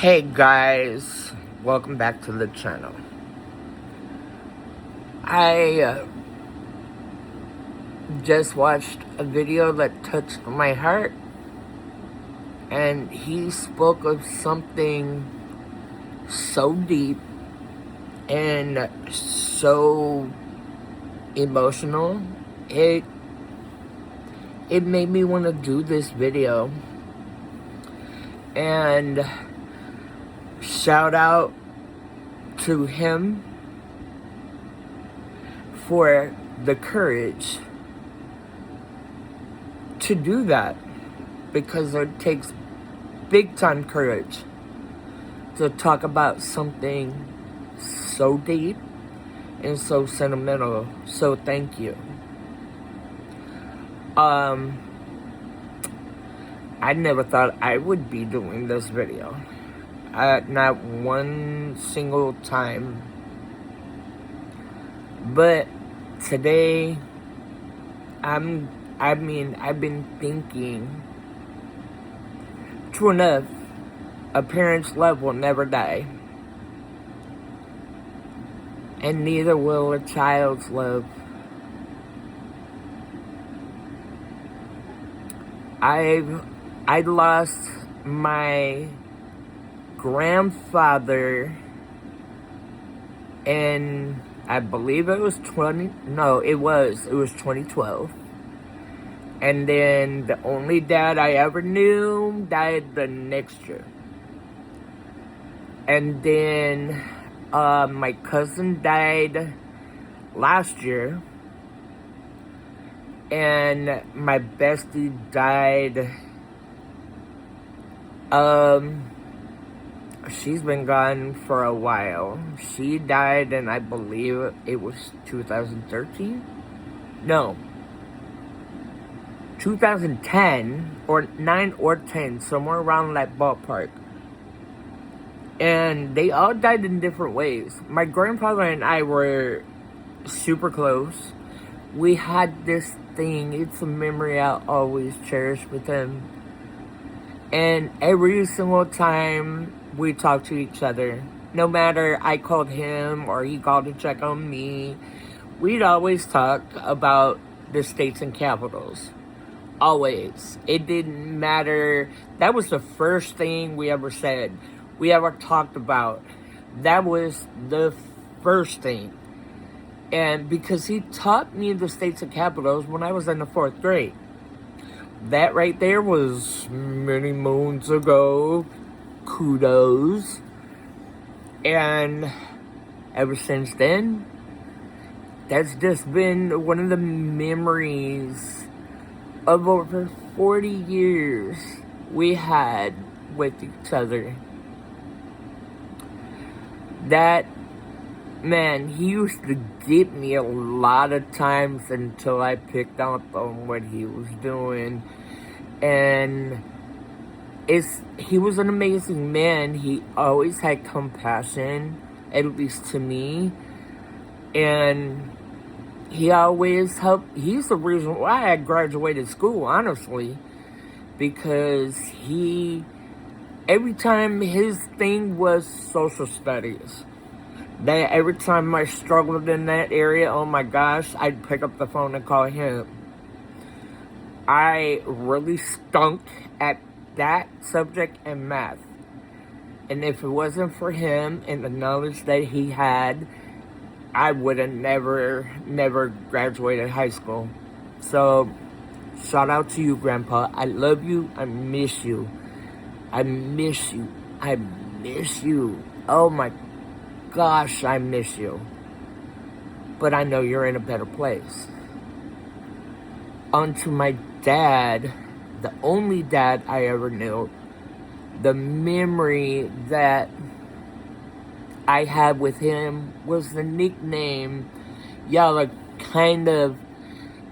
Hey guys, welcome back to the channel. I just watched a video that touched my heart, and he spoke of something so deep and so emotional. It made me want to do this video, and shout out to him for the courage to do that, because it takes big time courage to talk about something so deep and so sentimental. So thank you. I never thought I would be doing this video. Not one single time. But today, I've been thinking, true enough, a parent's love will never die. And neither will a child's love. I lost my grandfather in, I believe it was 2012. And then the only dad I ever knew died the next year. And then my cousin died last year. And my bestie died, she's been gone for a while. She died in, I believe it was 2013? No. 2010, or 9 or 10, somewhere around that ballpark. And they all died in different ways. My grandfather and I were super close. We had this thing, it's a memory I'll always cherish with him. And every single time we talked to each other, no matter I called him or he called to check on me, we'd always talk about the states and capitals. Always. It didn't matter. That was the first thing we ever said. We ever talked about. That was the first thing. And because he taught me the states and capitals when I was in the 4th grade. That right there was many moons ago. Kudos. And ever since then, that's just been one of the memories of over 40 years we had with each other. That man, he used to get me a lot of times until I picked up on what he was doing. And he was an amazing man. He always had compassion, at least to me. And he always helped. He's the reason why I graduated school, honestly. Because every time his thing was social studies. That every time I struggled in that area, oh my gosh, I'd pick up the phone and call him. I really stunk at that subject and math. And if it wasn't for him and the knowledge that he had, I would have never graduated high school. So, shout out to you, Grandpa. I love you. I miss you. I miss you. I miss you. Oh my gosh, I miss you. But I know you're in a better place. On to my dad, the only dad I ever knew. The memory that I had with him was the nickname. Y'all are kind of,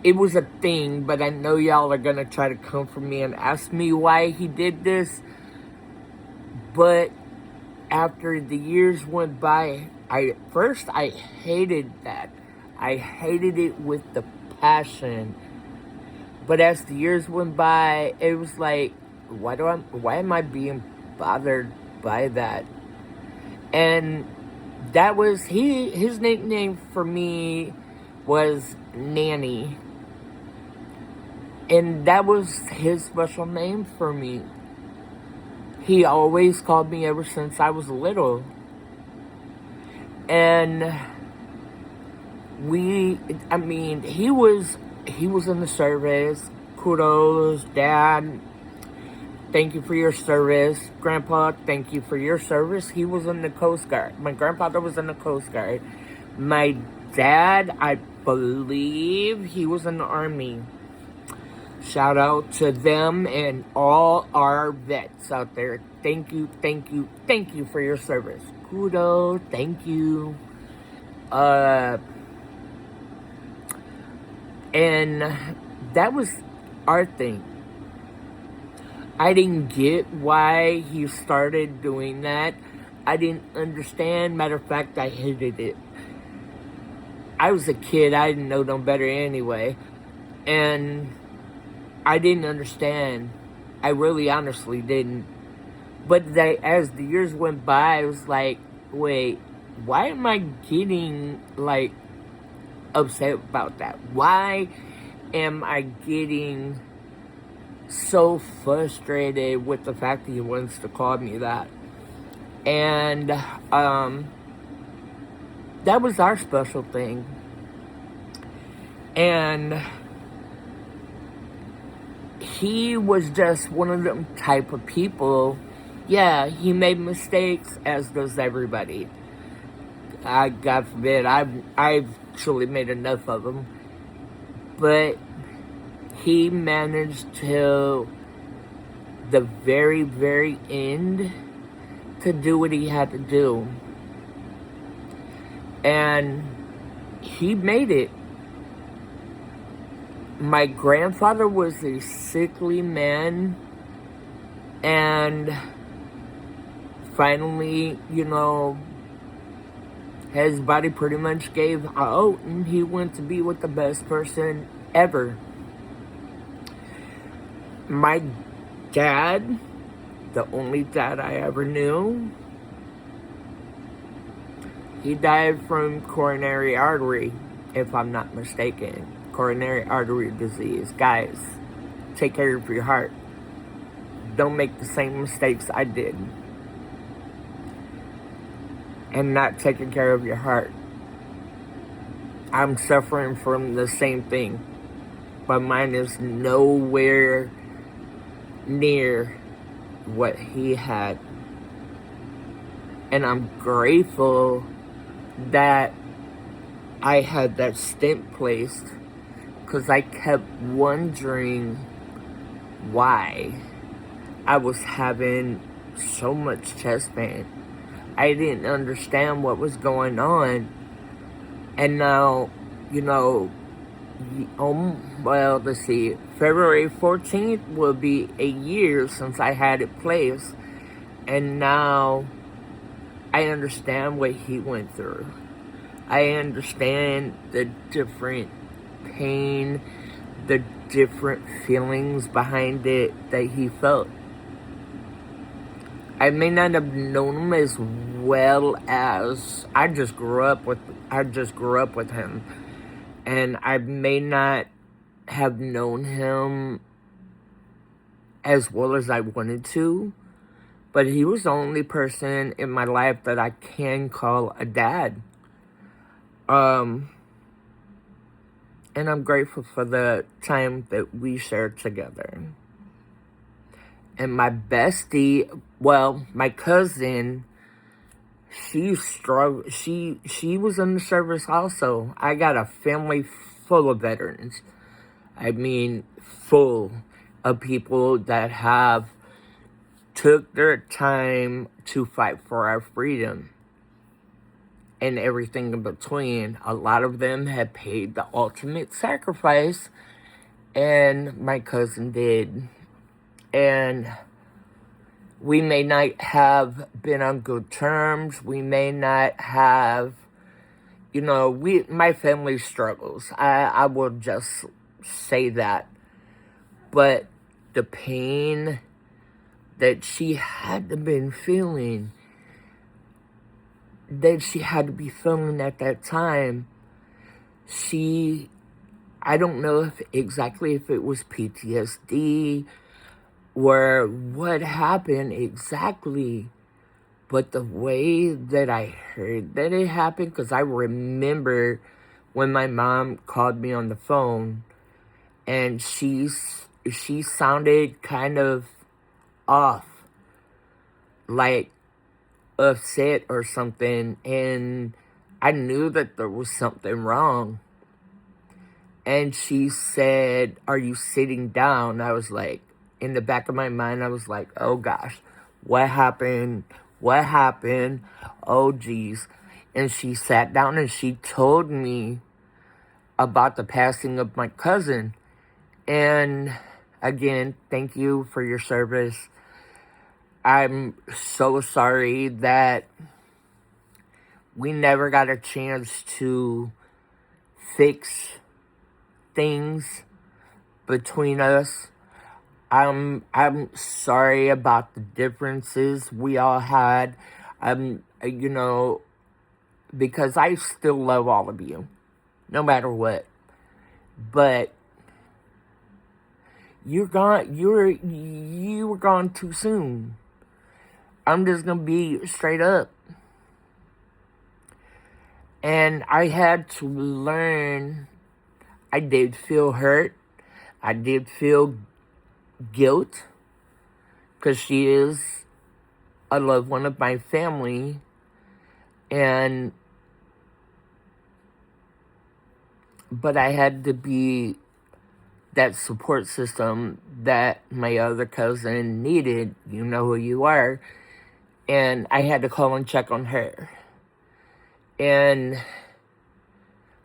it was a thing, but I know y'all are gonna try to come for me and ask me why he did this. But after the years went by, I hated that. I hated it with the passion. But as the years went by, it was like, why am I being bothered by that. And that was his nickname for me was Nanny. And that was his special name for me. He always called me ever since I was little. And he was in the service. Kudos, Dad. Thank you for your service. Grandpa, thank you for your service. He was in the Coast Guard. My grandfather was in the Coast Guard. My dad, I believe he was in the Army. Shout out to them and all our vets out there. Thank you, thank you, thank you for your service. Kudos, thank you. And that was our thing. I didn't get why he started doing that. I didn't understand. Matter of fact, I hated it. I was a kid. I didn't know no better anyway. And I didn't understand. I really honestly didn't. But as the years went by, I was like, wait, why am I getting, like, upset about that? Why am I getting so frustrated with the fact that he wants to call me that? And that was our special thing. And he was just one of them type of people. Yeah, he made mistakes, as does everybody. God forbid, I've truly made enough of them. But he managed to the very, very end to do what he had to do. And he made it. My grandfather was a sickly man, and finally, his body pretty much gave out, and he went to be with the best person ever. My dad, the only dad I ever knew, he died from coronary artery, if I'm not mistaken. Coronary artery disease. Guys, take care of your heart. Don't make the same mistakes I did. And not taking care of your heart. I'm suffering from the same thing. But mine is nowhere near what he had. And I'm grateful that I had that stent placed, because I kept wondering why I was having so much chest pain. I didn't understand what was going on. And now, let's see, February 14th will be a year since I had it placed. And now I understand what he went through. I understand the different pain, the different feelings behind it that he felt. I may not have known him as well as I just grew up with him. And I may not have known him as well as I wanted to. But he was the only person in my life that I can call a dad. And I'm grateful for the time that we shared together. And my bestie, my cousin, she struggled. She was in the service also. I got a family full of veterans. I mean, full of people that have took their time to fight for our freedom. And everything in between. A lot of them had paid the ultimate sacrifice. And my cousin did. And we may not have been on good terms. We may not have, my family struggles. I will just say that. But the pain, that she had to been feeling, that she had to be feeling at that time. I don't know if exactly if it was PTSD or what happened exactly, but the way that I heard that it happened, because I remember when my mom called me on the phone, and she sounded kind of off, like upset or something, and I knew that there was something wrong. And she said, "Are you sitting down?" I was like, in the back of my mind, I was like, oh gosh, what happened? What happened? Oh geez. And she sat down and she told me about the passing of my cousin. And again, thank you for your service. I'm so sorry that we never got a chance to fix things between us. I'm sorry about the differences we all had. Because I still love all of you, no matter what. But you were gone too soon. I'm just gonna be straight up. And I had to learn. I did feel hurt. I did feel guilt, because she is a loved one of my family. But I had to be that support system that my other cousin needed. You know who you are. And I had to call and check on her. And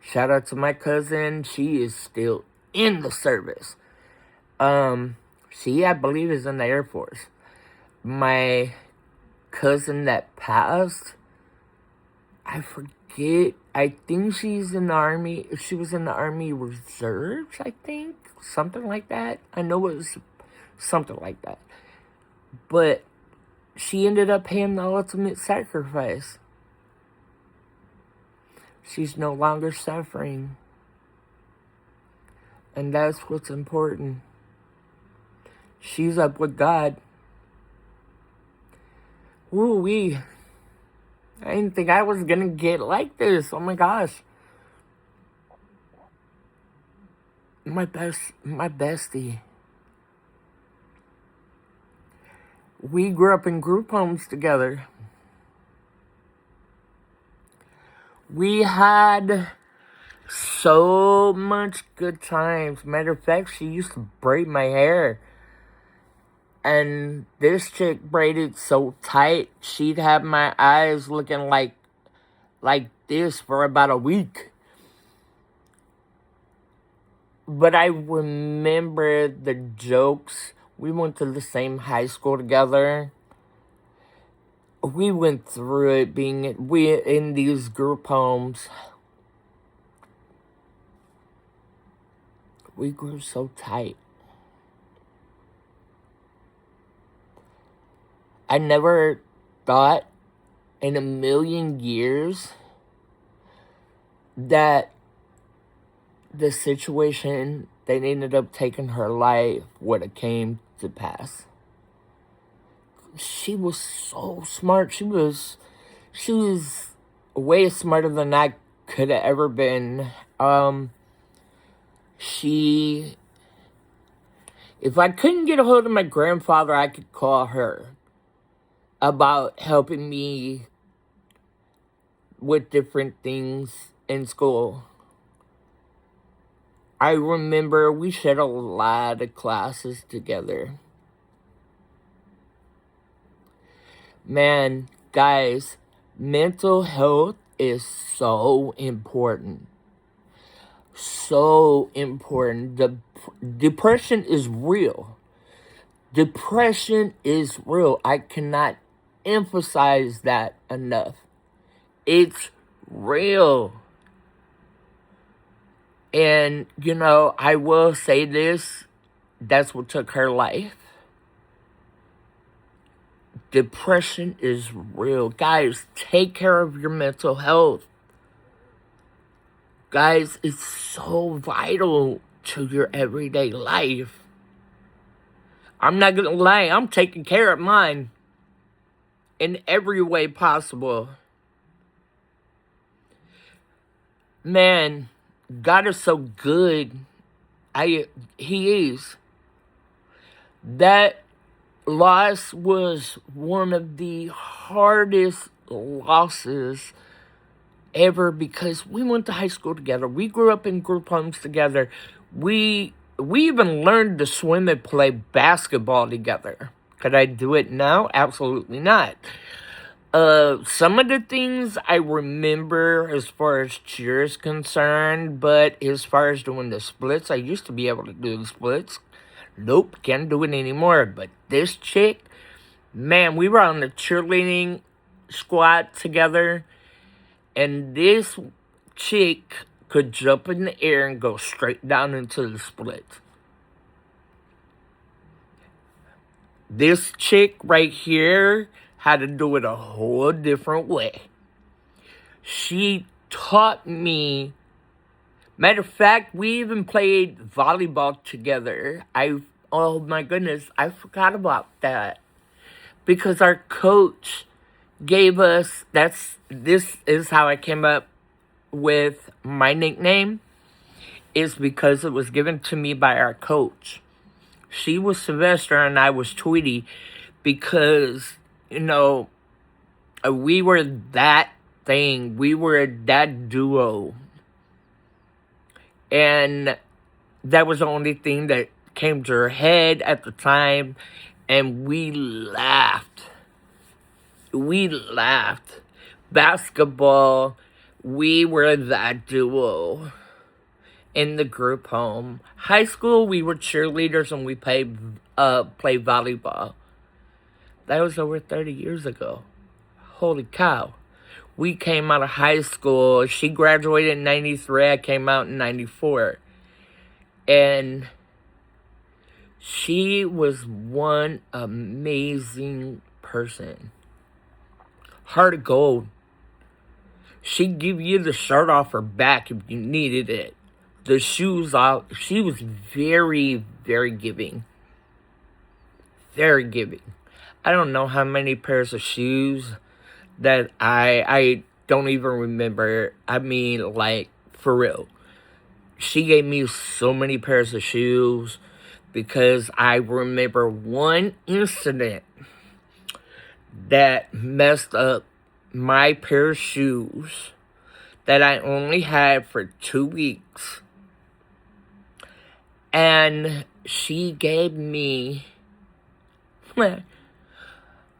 shout out to my cousin. She is still in the service. She, I believe, is in the Air Force. My cousin that passed, I forget. I think she's in the Army. She was in the Army Reserves, I think. Something like that. I know it was something like that. But she ended up paying the ultimate sacrifice. She's no longer suffering. And that's what's important. She's up with God. Woo-wee. I didn't think I was gonna get like this. Oh my gosh. My bestie. We grew up in group homes together. We had so much good times. Matter of fact, she used to braid my hair. And this chick braided so tight, she'd have my eyes looking like this for about a week. But I remember the jokes. We went to the same high school together. We went through it we in these group homes. We grew so tight. I never thought in a million years that the situation that ended up taking her life would have came to pass. She was so smart. She was way smarter than I could have ever been. If I couldn't get a hold of my grandfather, I could call her about helping me with different things in school. I remember we shared a lot of classes together. Man, guys, mental health is so important. So important. Depression is real. Depression is real. I cannot emphasize that enough. It's real. And, I will say this. That's what took her life. Depression is real. Guys, take care of your mental health. Guys, it's so vital to your everyday life. I'm not gonna lie, I'm taking care of mine in every way possible. Man, God is so good. He is. That loss was one of the hardest losses ever because we went to high school together. We grew up in group homes together. We even learned to swim and play basketball together. Could I do it now? Absolutely not. Some of the things I remember as far as cheer is concerned, but as far as doing the splits, I used to be able to do the splits. Nope, can't do it anymore. But this chick, man, we were on the cheerleading squad together, and this chick could jump in the air and go straight down into the splits. This chick right here had to do it a whole different way. She taught me. Matter of fact, we even played volleyball together. Oh my goodness, I forgot about that. Because our coach gave us, this is how I came up with my nickname, is because it was given to me by our coach. She was Sylvester and I was Tweety because, we were that thing. We were that duo. And that was the only thing that came to her head at the time. And we laughed. Basketball, we were that duo in the group home. High school, we were cheerleaders and we played volleyball. That was over 30 years ago. Holy cow. We came out of high school. She graduated in 93. I came out in 94. And she was one amazing person. Heart of gold. She'd give you the shirt off her back if you needed it. The shoes off. She was very, very giving. Very giving. I don't know how many pairs of shoes that I don't even remember. I mean, like, for real. She gave me so many pairs of shoes because I remember one incident that messed up my pair of shoes that I only had for 2 weeks. And she gave me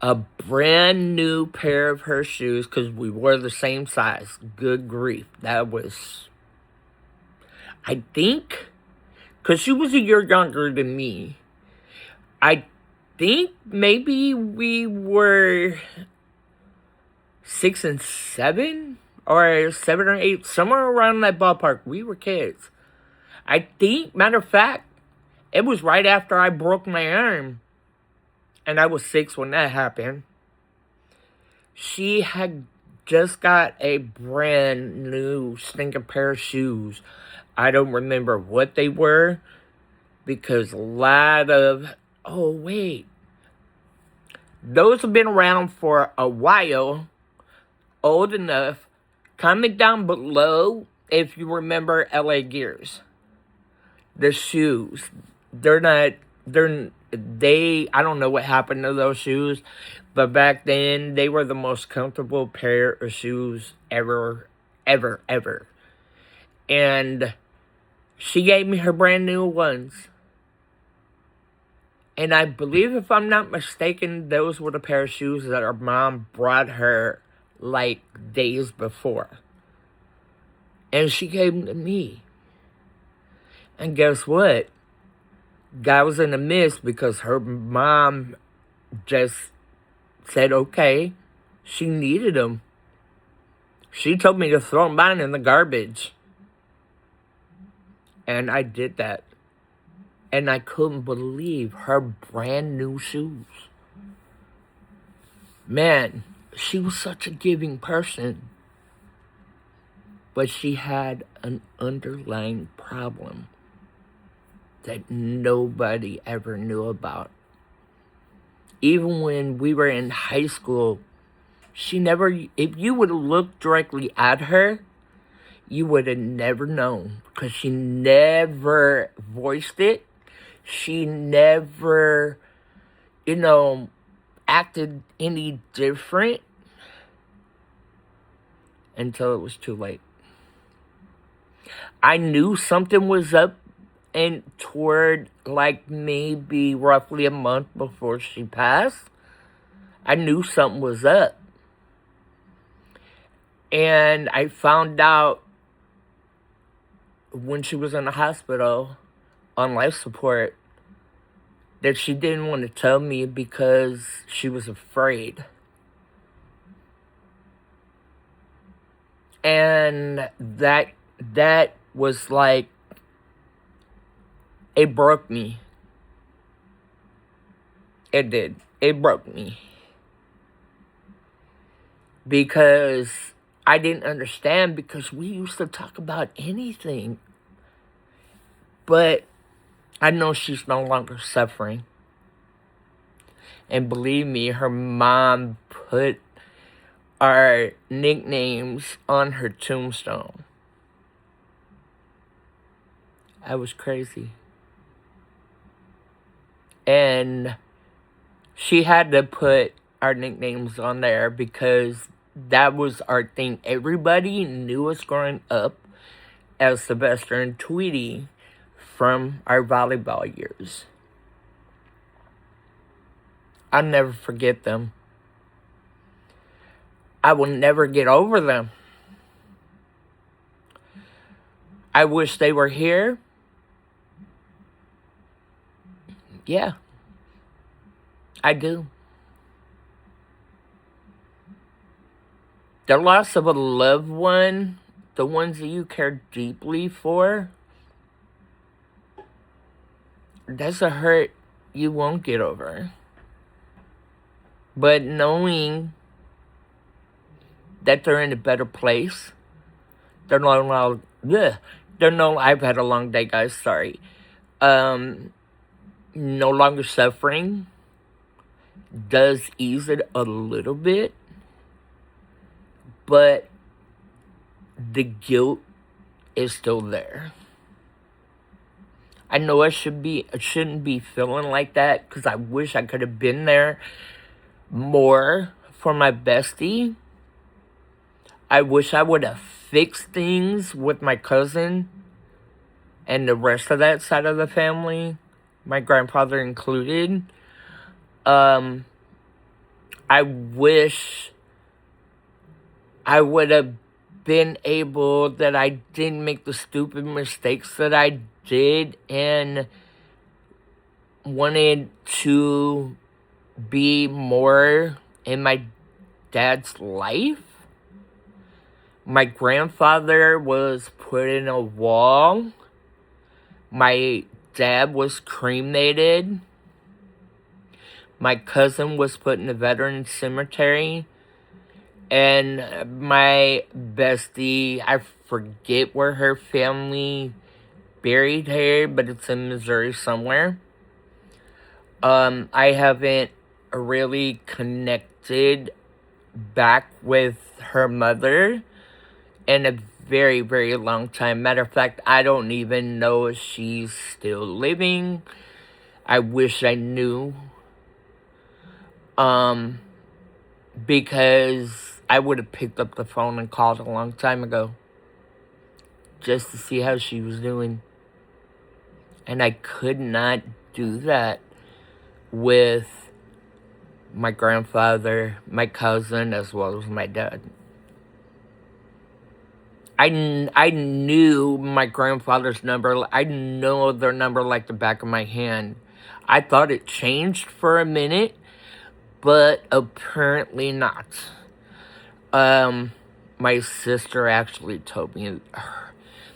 a brand new pair of her shoes because we wore the same size. Good grief. That was, I think, because she was a year younger than me. I think maybe we were 6 and 7 or 7 or 8, somewhere around that ballpark. We were kids. I think, matter of fact, it was right after I broke my arm. And I was 6 when that happened. She had just got a brand new stinking pair of shoes. I don't remember what they were. Because a lot of... Oh, wait. Those have been around for a while. Old enough. Comment down below if you remember LA Gears. The shoes. I don't know what happened to those shoes, but back then, they were the most comfortable pair of shoes ever. And she gave me her brand new ones. And I believe, if I'm not mistaken, those were the pair of shoes that her mom brought her, like, days before. And she gave them to me. And guess what? God was in the midst because her mom just said, okay, she needed them. She told me to throw them down in the garbage. And I did that. And I couldn't believe her brand new shoes. Man, she was such a giving person. But she had an underlying problem that nobody ever knew about. Even when we were in high school, she never, if you would have looked directly at her, you would have never known because she never voiced it. She never, acted any different until it was too late. I knew something was up, and toward like maybe roughly a month before she passed, I knew something was up. And I found out when she was in the hospital on life support that she didn't want to tell me because she was afraid. And that was like, it broke me. It did. It broke me. Because I didn't understand, because we used to talk about anything. But I know she's no longer suffering. And believe me, her mom put our nicknames on her tombstone. I was crazy. And she had to put our nicknames on there because that was our thing. Everybody knew us growing up as Sylvester and Tweety from our volleyball years. I'll never forget them. I will never get over them. I wish they were here. Yeah, I do. The loss of a loved one, the ones that you care deeply for, that's a hurt you won't get over. But knowing that they're in a better place, they're no, I've had a long day, guys, sorry. No longer suffering does ease it a little bit, but the guilt is still there. I know I shouldn't be feeling like that because I wish I could have been there more for my bestie. I wish I would have fixed things with my cousin and the rest of that side of the family, my grandfather included. I wish I would have been able, that I didn't make the stupid mistakes that I did and wanted to be more in my dad's life. My grandfather was put in a wall. My dad was cremated. My cousin was put in a veteran cemetery. And my bestie, I forget where her family buried her, but it's in Missouri somewhere. I haven't really connected back with her mother in a very, very long time. Matter of fact, I don't even know if she's still living. I wish I knew. Because I would have picked up the phone and called a long time ago just to see how she was doing. And I could not do that with my grandfather, my cousin, as well as my dad. I knew my grandfather's number. I know their number like the back of my hand. I thought it changed for a minute, but apparently not. My sister actually told me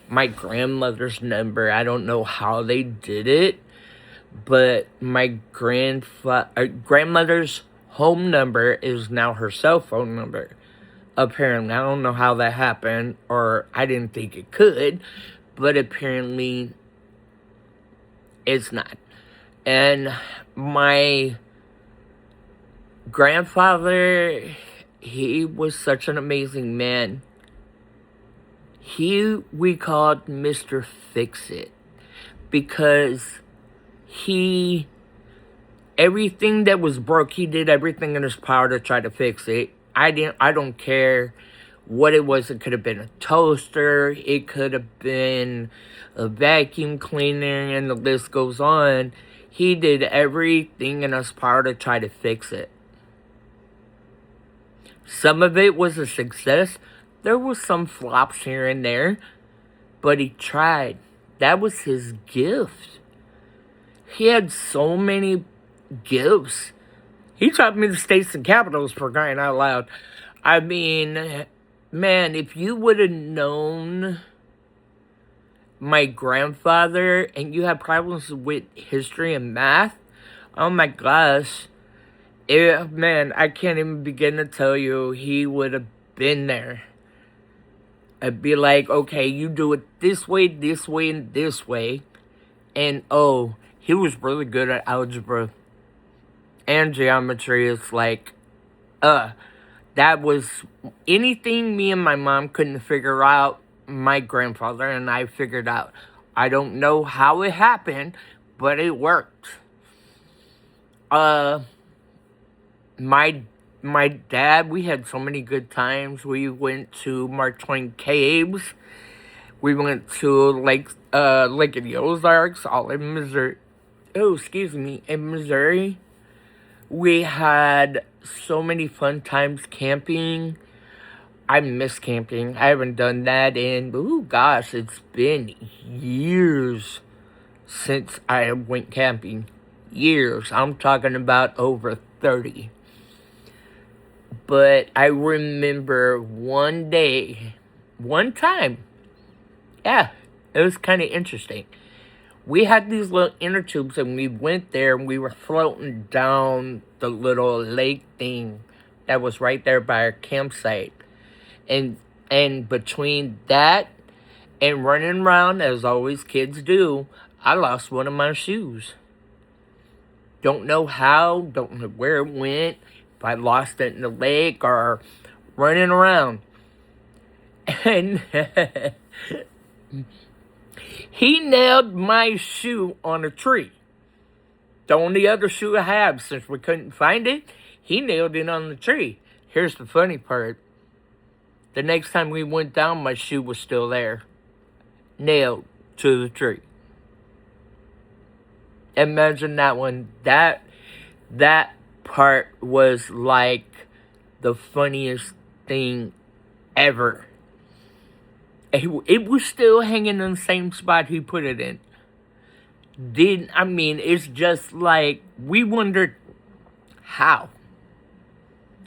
my grandmother's number. I don't know how they did it, but my grandmother's home number is now her cell phone number. Apparently, I don't know how that happened, or I didn't think it could, but apparently it's not. And my grandfather, he was such an amazing man. We called Mr. Fix-It, because everything that was broke, he did everything in his power to try to fix it. I don't care what it was. It could have been a toaster, it could have been a vacuum cleaner, and the list goes on. He did everything in his power to try to fix it. Some of it was a success. There was some flops here and there, but he tried. That was his gift. He had so many gifts. He taught me the states and capitals, for crying out loud. I mean, man, if you would have known my grandfather and you had problems with history and math, oh my gosh. Man, I can't even begin to tell you, he would have been there. I'd be like, okay, you do it this way, and this way. And, oh, he was really good at algebra and geometry. It's like, that was anything me and my mom couldn't figure out, my grandfather and I figured out. I don't know how it happened, but it worked. My dad, we had so many good times. We went to Mark Twain Caves. We went to Lake of the Ozarks, all in Missouri. Oh, excuse me, in Missouri. We had so many fun times camping. I miss camping. I haven't done that in, gosh, it's been years since I went camping. Years. I'm talking about over 30. But I remember one time, yeah, it was kind of interesting. We had these little inner tubes, and we went there, and we were floating down the little lake thing that was right there by our campsite. And between that and running around, as always kids do, I lost one of my shoes. Don't know how, don't know where it went, if I lost it in the lake or running around. And he nailed my shoe on a tree. The only other shoe I have, since we couldn't find it, he nailed it on the tree. Here's the funny part. The next time we went down, my shoe was still there. Nailed to the tree. Imagine that one. That part was like the funniest thing ever. It was still hanging in the same spot he put it in. It's just like, we wondered, how?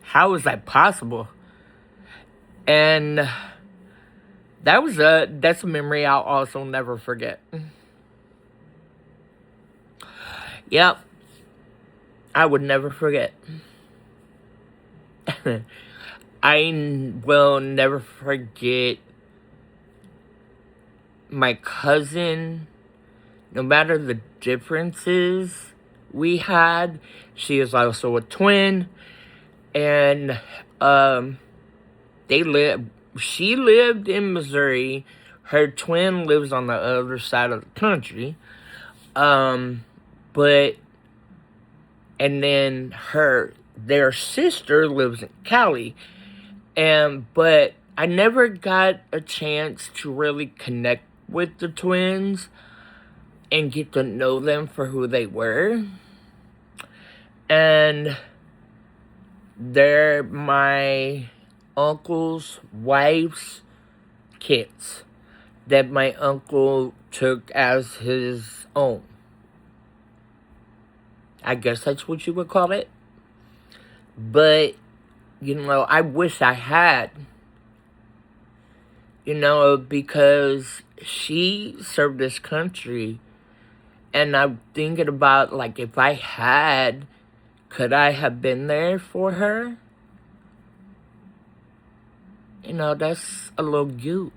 How is that possible? And that's a memory I'll also never forget. Yep. I would never forget. I will never forget my cousin. No matter the differences we had, she is also a twin. And she lived in Missouri. Her twin lives on the other side of the country. And then their sister lives in Cali. But I never got a chance to really connect with the twins and get to know them for who they were. And they're my uncle's wife's kids that my uncle took as his own. I guess that's what you would call it. But, I wish I had. Because she served this country. And I'm thinking about, if I had Could I have been there for her? You know, that's a little cute.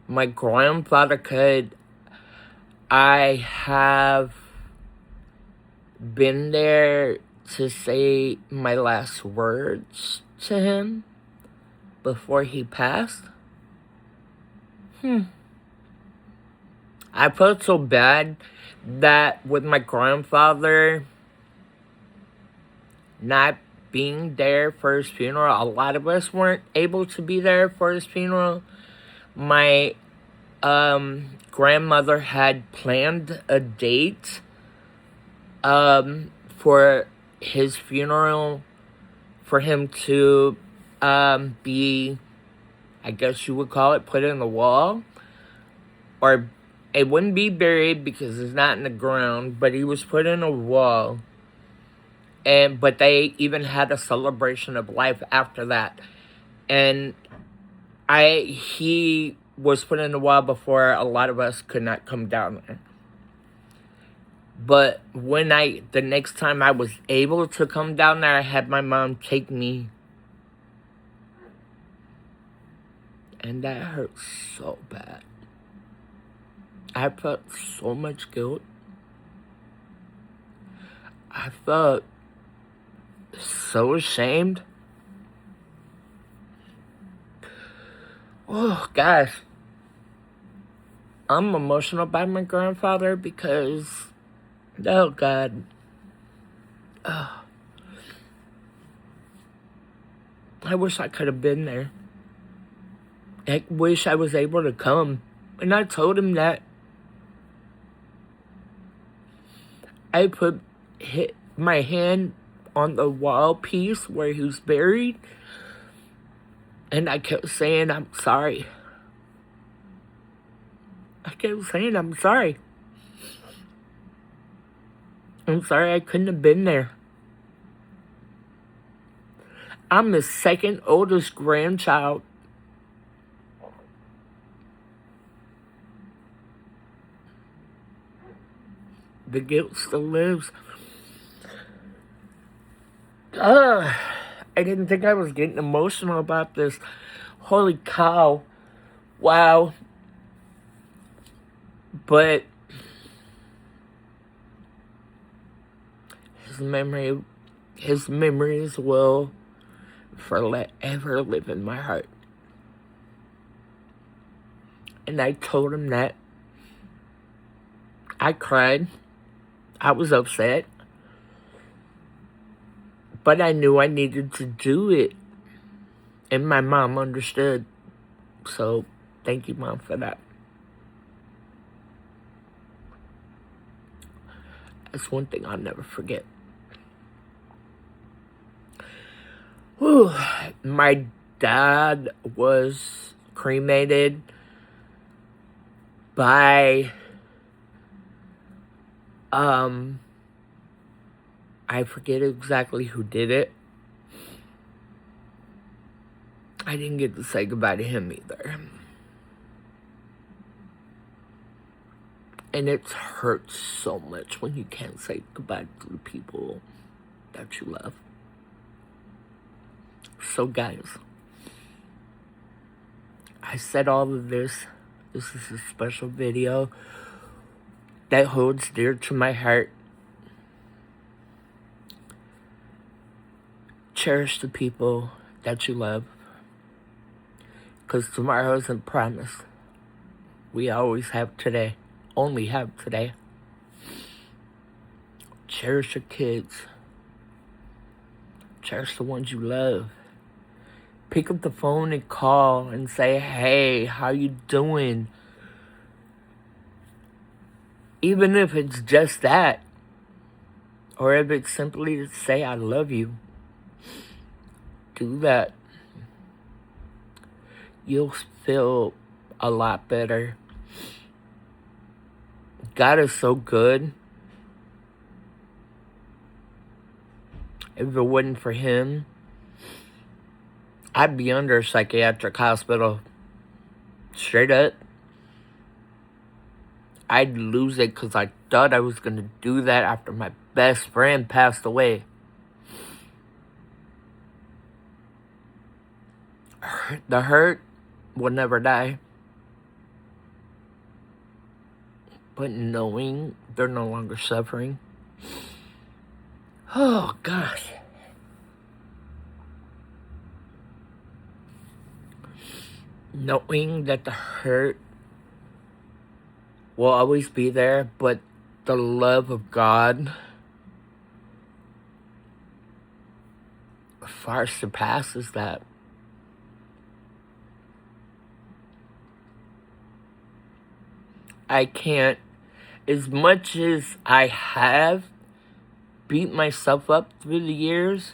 My grandfather, could I have been there to say my last words to him before he passed? I felt so bad that with my grandfather not being there for his funeral, a lot of us weren't able to be there for his funeral. My grandmother had planned a date for his funeral, for him to be, I guess you would call it, put in the wall. Or it wouldn't be buried because it's not in the ground, but he was put in a wall. But they even had a celebration of life after that. And he was put in the wall before a lot of us could not come down there. But the next time I was able to come down there, I had my mom take me. And that hurt so bad. I felt so much guilt. I felt so ashamed. Oh, gosh. I'm emotional about my grandfather because, oh, God. I wish I could have been there. I wish I was able to come. And I told him that. I put my hand on the wall piece where he was buried. And I kept saying, I'm sorry. I kept saying, I'm sorry. I'm sorry I couldn't have been there. I'm the second oldest grandchild. The guilt still lives. I didn't think I was getting emotional about this. Holy cow. Wow. But his memories will forever live in my heart. And I told him that. I cried. I was upset. But I knew I needed to do it. And my mom understood. So, thank you, Mom, for that. That's one thing I'll never forget. Whew. My dad was cremated by I forget exactly who did it. I didn't get to say goodbye to him either. And it hurts so much when you can't say goodbye to the people that you love. So guys, I said all of this. This is a special video that holds dear to my heart. Cherish the people that you love. Because tomorrow isn't promised. We always have today. Only have today. Cherish your kids. Cherish the ones you love. Pick up the phone and call and say, hey, how you doing? Even if it's just that. Or if it's simply to say, I love you. Do that. You'll feel a lot better. God is so good. If it wasn't for him, I'd be under a psychiatric hospital. Straight up. I'd lose it because I thought I was going to do that after my best friend passed away. The hurt will never die. But knowing they're no longer suffering. Oh, gosh. Knowing that the hurt will always be there, but the love of God far surpasses that. I can't, as much as I have beat myself up through the years,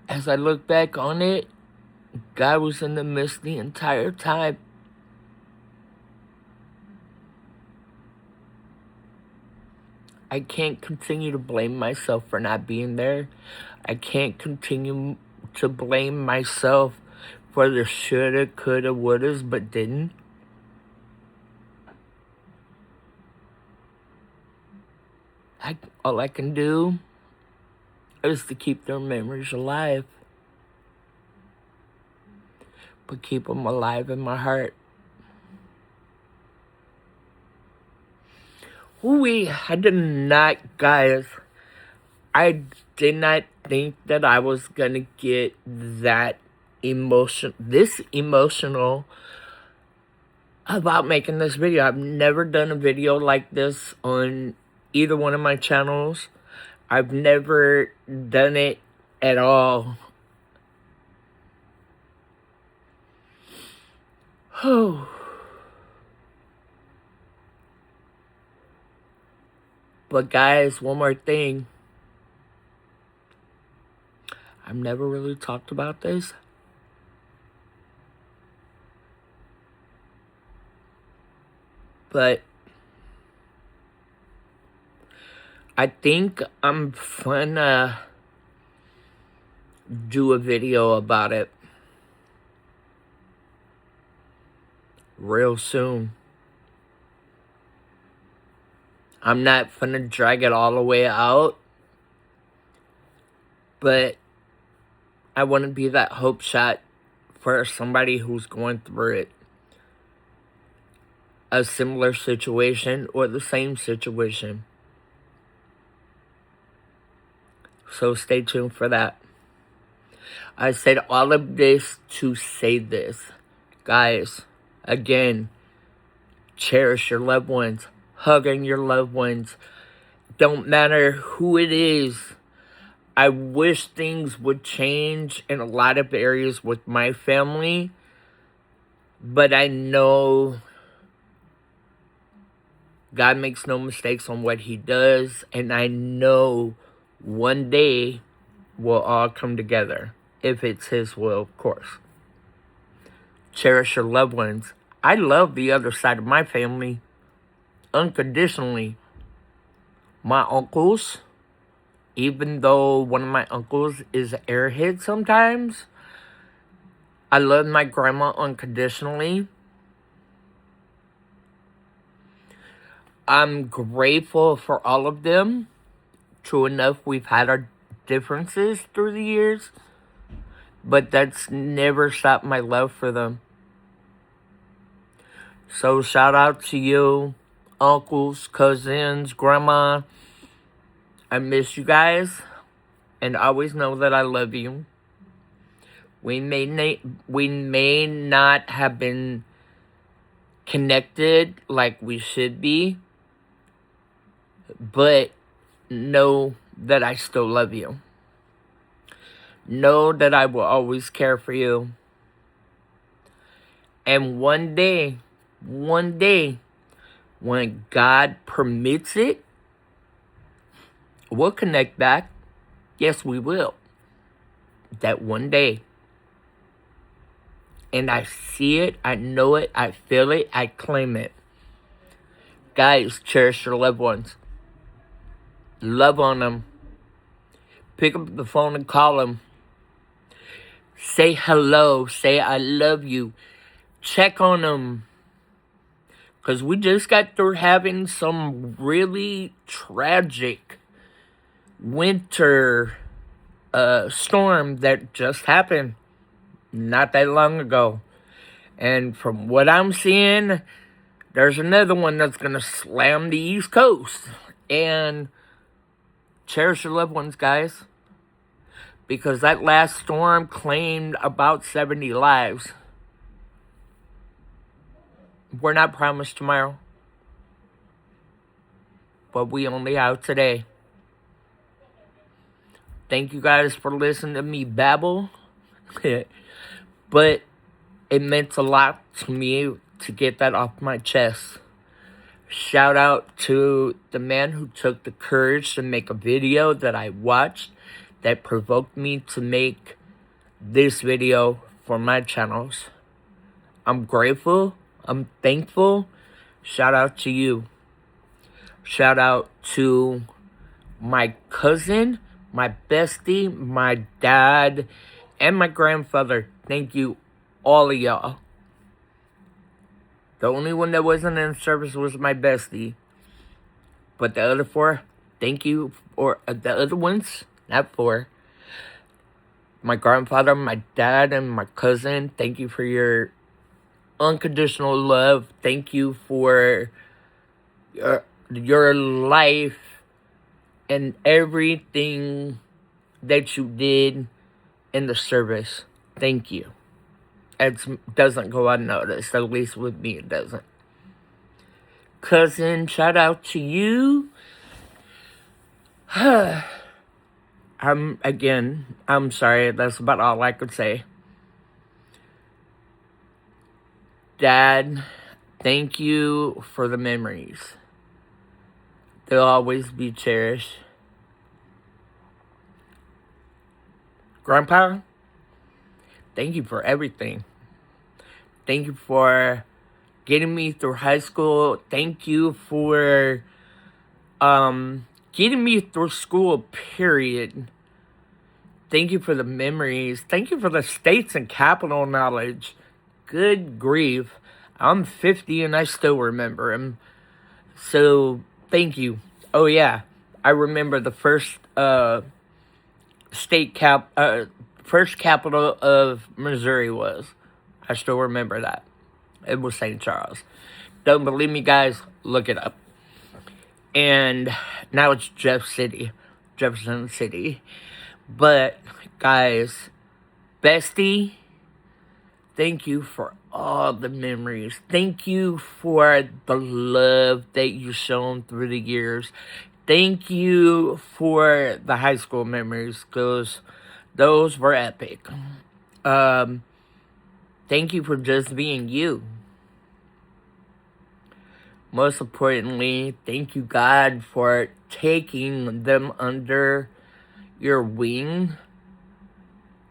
as I look back on it, God was in the midst the entire time. I can't continue to blame myself for not being there. I can't continue to blame myself for the shoulda, coulda, wouldas, but didn't. All I can do is to keep their memories alive. But keep them alive in my heart. I did not, guys. I did not think that I was gonna get this emotional about making this video. I've never done a video like this on either one of my channels. I've never done it at all. Oh. But guys, one more thing. I've never really talked about this. But I think I'm gonna do a video about it real soon. I'm not gonna drag it all the way out, but I want to be that hope shot for somebody who's going through it. A similar situation or the same situation. So stay tuned for that. I said all of this to say this. Guys, again, cherish your loved ones. Hugging your loved ones. Don't matter who it is. I wish things would change in a lot of areas with my family. But I know God makes no mistakes on what he does. And I know one day we'll all come together. If it's his will, of course. Cherish your loved ones. I love the other side of my family. Unconditionally. My uncles, even though one of my uncles is an airhead sometimes, I love my grandma unconditionally. I'm grateful for all of them. True enough, we've had our differences through the years, but that's never stopped my love for them. So shout out to you, uncles, cousins, grandma. I miss you guys, and always know that I love you. We may not have been connected like we should be, but know that I still love you. Know that I will always care for you. And one day, when God permits it, we'll connect back. Yes, we will. That one day. And I see it, I know it, I feel it, I claim it. Guys, cherish your loved ones. Love on them. Pick up the phone and call them. Say hello. Say I love you. Check on them. Because we just got through having some really tragic winter storm that just happened not that long ago. And from what I'm seeing, there's another one that's going to slam the East Coast. And cherish your loved ones, guys. Because that last storm claimed about 70 lives. We're not promised tomorrow. But we only have today. Thank you guys for listening to me babble. But it meant a lot to me to get that off my chest. Shout out to the man who took the courage to make a video that I watched that provoked me to make this video for my channels. I'm grateful. I'm thankful. Shout out to you. Shout out to my cousin, my bestie, my dad, and my grandfather. Thank you, all of y'all. The only one that wasn't in service was my bestie. But the other four, thank you. Or the other ones, not four. My grandfather, my dad, and my cousin, thank you for your unconditional love. Thank you for your life and everything that you did in the service. Thank you. It doesn't go unnoticed. At least with me, it doesn't. Cousin, shout out to you. I'm sorry. That's about all I could say. Dad, thank you for the memories. They'll always be cherished. Grandpa, thank you for everything. Thank you for getting me through high school. Thank you for getting me through school, period. Thank you for the memories. Thank you for the states and capital knowledge. Good grief. I'm 50 and I still remember him. So, thank you. Oh, yeah. I remember the first first capital of Missouri was. I still remember that. It was St. Charles. Don't believe me, guys? Look it up. And now it's Jefferson City. But, guys, bestie, thank you for all the memories. Thank you for the love that you've shown through the years. Thank you for the high school memories, because those were epic. Thank you for just being you. Most importantly, thank you, God, for taking them under your wing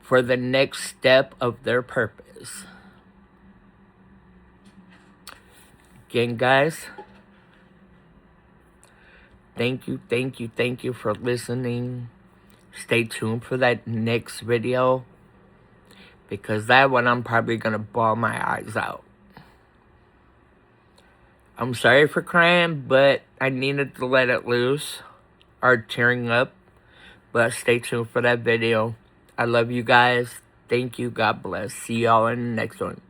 for the next step of their purpose. Again, guys, thank you for listening. Stay tuned for that next video, because that one I'm probably going to bawl my eyes out. I'm sorry for crying, but I needed to let it loose, or tearing up. But stay tuned for that video. I love you guys. Thank you. God bless. See y'all in the next one.